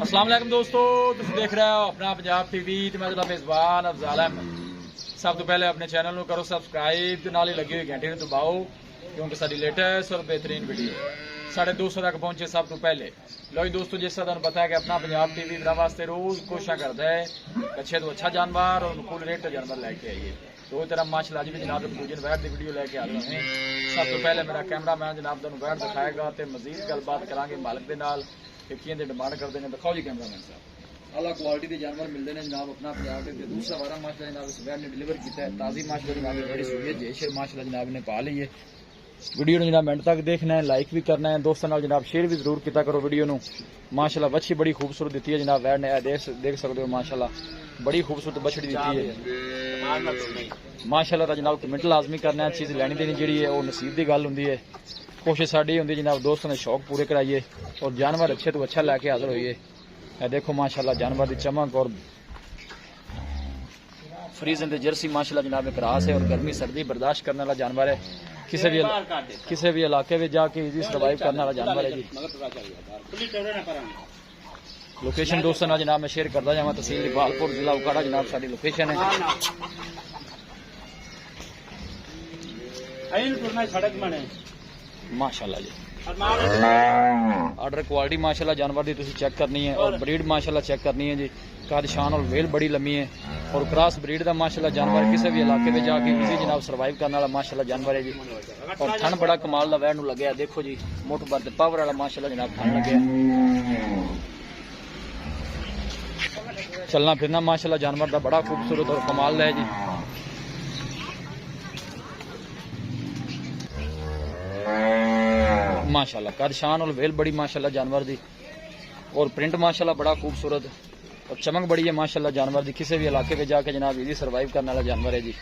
अस्सलाम वालेकुम दोस्तों, तुम देख रहे हो अपना पंजाब टीवी ते मैं तुहाडा मेज़बान अफज़ल अहमद। सब तो पहले अपने चैनल को करो सब्सक्राइब ते नाल ही लगी हुई घंटी नूं दबाओ क्योंकि साडी लेटेस्ट और बेहतरीन वीडियो 250 तक पहुंचे सब तो पहले। लो जी दोस्तों, जिस तरह तुहानूं पता है कि अपना पंजाब टीवी मेरे वास्ते रोज़ कोशिश करता है अच्छे तो अच्छा जानवर और अनुकूल रेट जानवर लैके आइए। तो तरह माशाअल्लाह अज भी जनाब दूजे वैट की वीडियो लैके आ रहे हैं। सब तो पहले मेरा कैमरा मैन जनाब तुहानूं वैट दिखाएगा तो मजीद गलबात करांगे मालिक के नाल कि किंदे डिमांड करते हैं। दिखाओ जी कैमरा मैन साहब, अला क्वालिटी के जानवर मिलते हैं जनाब अपना पंजाब के। दूसरा वारा माशाअल्लाह जनाब इस वैट ने डिलीवर किया है ताज़ी माशाअल्लाह जनाब बड़ी सूरत जेशर माशाअल्लाह जनाब ने पा ली है। वीडियो ने जनाब एंड तक देखना है, लाइक भी करना है, दोस्तों नाल जनाब शेयर भी जरूर किया करो वीडियो नूं। माशाअल्लाह बच्ची बड़ी खूबसूरत दी है जनाब वैट ने, देख सकते हो माशाअल्लाह बड़ी खूबसूरत बछड़ी दी है माशाअल्लाह। तो जनाब कमेंट लाजमी करना है, चीज़ लैनी देनी जी है वो नसीब की गल होंगी है। कोशिश साड़ी होंगी जनाब दोस्तों ने शौक पूरे कराइए और जानवर अच्छे तो अच्छा लैके हाजिर होइए। देखो माशाअल्लाह जानवर की चमक और फ्रीजन ते जर्सी माशाअल्लाह जनाब में क्रास है और गर्मी सर्दी बर्दाश्त करने वाला जानवर है। किसी भी इलाके में जाके इजी सर्वाइव करने वाला जानवर है जी। लोकेशन दोस्तों ना जनाब मैं शेयर करता जावा, तहसील इकबालपुर जिला उकाड़ा जनाब साडी लोकेशन है। माशाअल्लाह जी आर्डर क्वालिटी माशाअल्लाह जानवर की तुसी चेक करनी है और ब्रीड माशाअल्लाह चेक करनी है जी। कद शान और वेल बड़ी लम्मी है और क्रॉस ब्रीड का माशाअल्लाह जानवर किसी भी इलाके में जाके इजी जनाब सर्वाइव करने वाला माशाअल्लाह जानवर है जी। और थन बड़ा कमाल का वैन लगे है, देखो जी मुठ भर पावर वाला माशाअल्लाह जनाब थन लगे। चलना फिरना माशाअल्लाह जानवर का बड़ा खूबसूरत और कमाल है जी। माशाअल्लाह कद शान और वेल बड़ी माशाअल्लाह जानवर दी और प्रिंट माशाअल्लाह बड़ा खूबसूरत और चमक बड़ी है माशाअल्लाह जानवर दी। किसी भी इलाके पे जाके जनाब इजी सर्वाइव करने वाला जानवर है जी।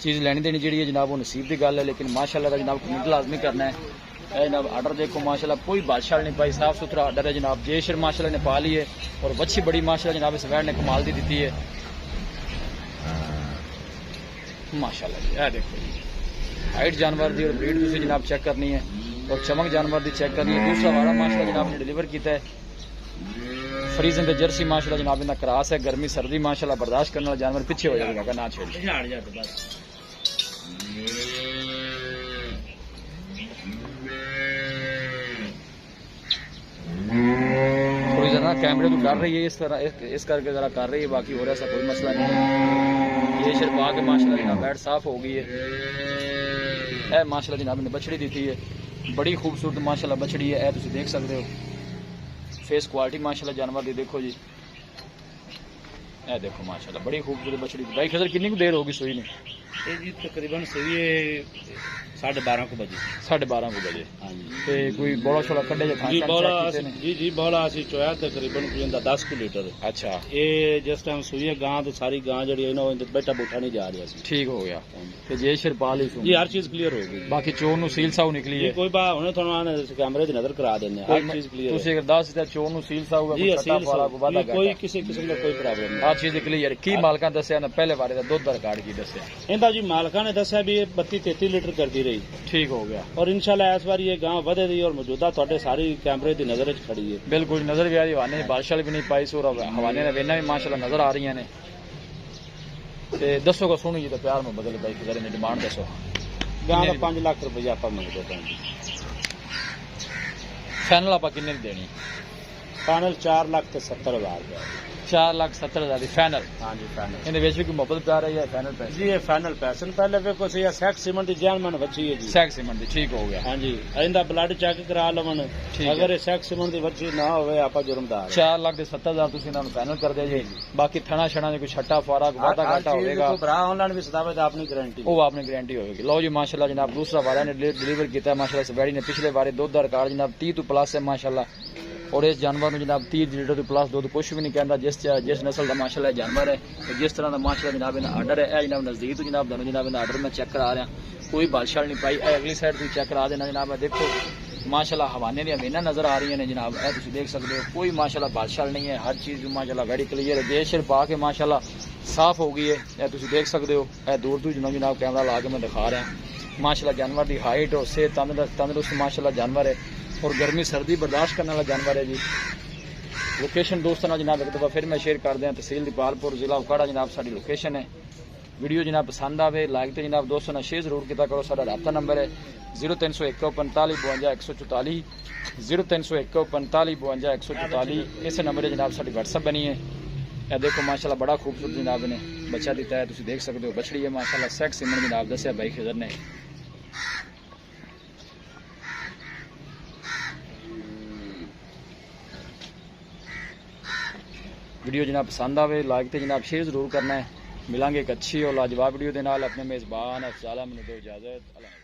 चीज़ लेनी देनी जी है जनाब वो नसीब की गल है, लेकिन माशाअल्लाह का जनाब कमेंट लाजमी करना है। जनाब आर्डर देखो माशाअल्लाह कोई बादशाह नहीं पाई, साफ सुथरा आर्डर है जनाब। जेशर माशाअल्लाह ने पा ली है और बच्ची बड़ी माशाअल्लाह जनाब इस वैट ने कमाल दी दी है माशाअल्लाह जी। देखो हाइट जानवर दी और ब्रीड तुसी जनाब चेक करनी है और चमक जानवर दी चेक करनी है। दूसरा वारा माशाअल्लाह जनाब ने डिलीवर किया है। फ्रीजन ते जर्सी माशाअल्लाह जनाब इनका क्रास है, गर्मी सर्दी माशाअल्लाह बर्दाश्त करने वाला जानवर। पीछे हो जाएगा ना छेड़ थोड़ी जरा कैमरे तो कर रही है इस तरह इस करके जरा कर रही है, बाकी हो रहा ऐसा कोई मसला नहीं है। ये शर्पा के माशाअल्लाह जनाब बैट साफ हो गई है माशाअल्लाह जनाब ने बछड़ी दी थी है बड़ी खूबसूरत माशाअल्लाह बछड़ी है। तुम देख सकते हो फेस क्वालिटी माशाअल्लाह जानवर दी देखो जी। देखो माशाअल्लाह बड़ी खूबसूरत बछड़ी। भाई खजर कितनी को देर होगी सोई ने? जी तकरीबन सोई है 12:30 को बजे। 12:30 को बजे ते कोई बोला छोड़ा कड्डे जे जी बोला जी बोला असि चोया तकरीबन कोई 10 लीटर। अच्छा ये जिस टाइम सोई है गां तो सारी गां जड़ी है ना बेटा बूठा नहीं जा रहा सी। ठीक हो गया ते जे शिरपाल ही जी हर चीज क्लियर हो गई। बाकी चोर नु सील साउ निकली है कोई बा हुने थोड़ा आने कैमरे दी नजर करा देने हर चीज क्लियर। तुसी अगर 10 ते चोर नु सील साउ है कोई किसी किस्म का कोई प्रॉब्लम नहीं। हर चीज क्लियर। की मालकां दसया ना पहले बारे दा दुध दा रिकॉर्ड की दसया? इंदा जी मालकां ने दसया भी 32-33 लीटर करती रही। ठीक हो गया और इंशाल्लाह इस बार ये गांव वधे दी और मौजूदा थोड़े सारी कैमरे की नजर खड़ी है। बिल्कुल नजर भी आ रही हवाने बादशाह भी नहीं पाई और हवाने ने वेना भी माशाल्लाह नजर आ रही ने। ते दसो को सुनो जी तो प्यार में बदल भाई किधर ने डिमांड दसो। गांव का 5 लाख रुपया आप मंगते हैं। फाइनल आप कितने देनी? फाइनल 4,70,000 रुपया। 4,70,000 की फाइनल? हाँ जी फाइनल। इन्हें भी कोई मोहब्बत प्यार है या फाइनल पैसे? जी ये फाइनल पैसे पहले देखो सही सैक सीमेंट की जान मन बची है जी। सैक सीमेंट की ठीक हो गया। हाँ जी इंदा ब्लड चेक करा लवन अगर ये सैक सीमेंट की बची ना होवे आप जुर्मदार। 4,70,000 तुसी इन्हां फाइनल कर दे जी। बाकी थना छना कोई छट्टा फारा वादा घाटा होगा भरा ऑनलाइन भी सदावे अपनी गारंटी वो अपनी गारंटी होगी। लो जी माशाल्लाह जनाब दूसरा वारा ने डिलीवर किया माशाल्लाह। इस बैड़ी ने पिछले बारे दुध का रिकॉर्ड जनाब 30 तो प्लस है माशाल्लाह और इस जानवर में जनाब 30 लीटर तो प्लस दुध कुछ भी नहीं कहता। जिस नस्ल का माशाल्लाह जानवर है तो जिस तरह का माशाल्लाह जनाब इन्हें आर्डर है जनाब नजदीक तो जनाब दोनों जनाब आर्डर में चेक करा रहा कोई बादशाह नहीं पाई। अगली साइड भी चेक करा देना जनाब। देखो माशाल्लाह हवाने दी वेना नजर आ रही है जनाब। तुम देख सकते हो कोई माशाल्लाह बादशाह नहीं है, हर चीज माशाल्लाह वेरी क्लियर है। जेशर पा के माशाल्लाह साफ हो गई है। तुम देख सकते हो दूर दूर जनाब कैमरा ला के मैं दिखा रहा माशाल्लाह जानवर की हाइट और सेहत तंदुरुस्त माशाल्लाह जानवर है। और गर्मी सर्दी बर्दाश्त करने वाला जानवर है जी। लोकेशन दोस्तों ना जनाब एक दफ़ा फिर मैं शेयर कर दें, तहसील दीपालपुर जिला उकाड़ा जनाब साड़ी लोकेशन है। वीडियो जनाब पसंद आवे लाइक तो जनाब दोस्तों ना शेयर जरूर किया करो। साडा राब्ता नंबर है 0301 45 52 144 0301 45 52 144। इस नंबर जनाब साड़ी व्हाट्सअप बनी है। यह देखो माशाल्लाह बड़ा खूबसूरत जनाब ने बच्चा दिता है, तुम देख सकते हो। बछड़ी है माशाल्लाह सेक्स सिमन जनाब दसिया भाई खिजर ने। वीडियो जनाब पसंद आवे लाइक तो जनाब शेयर जरूर करना है। मिलांगे एक अच्छी और लाजवाब वीडियो के नाल। अपने मेज़बान अफजाल अहमद को दो इजाज़त।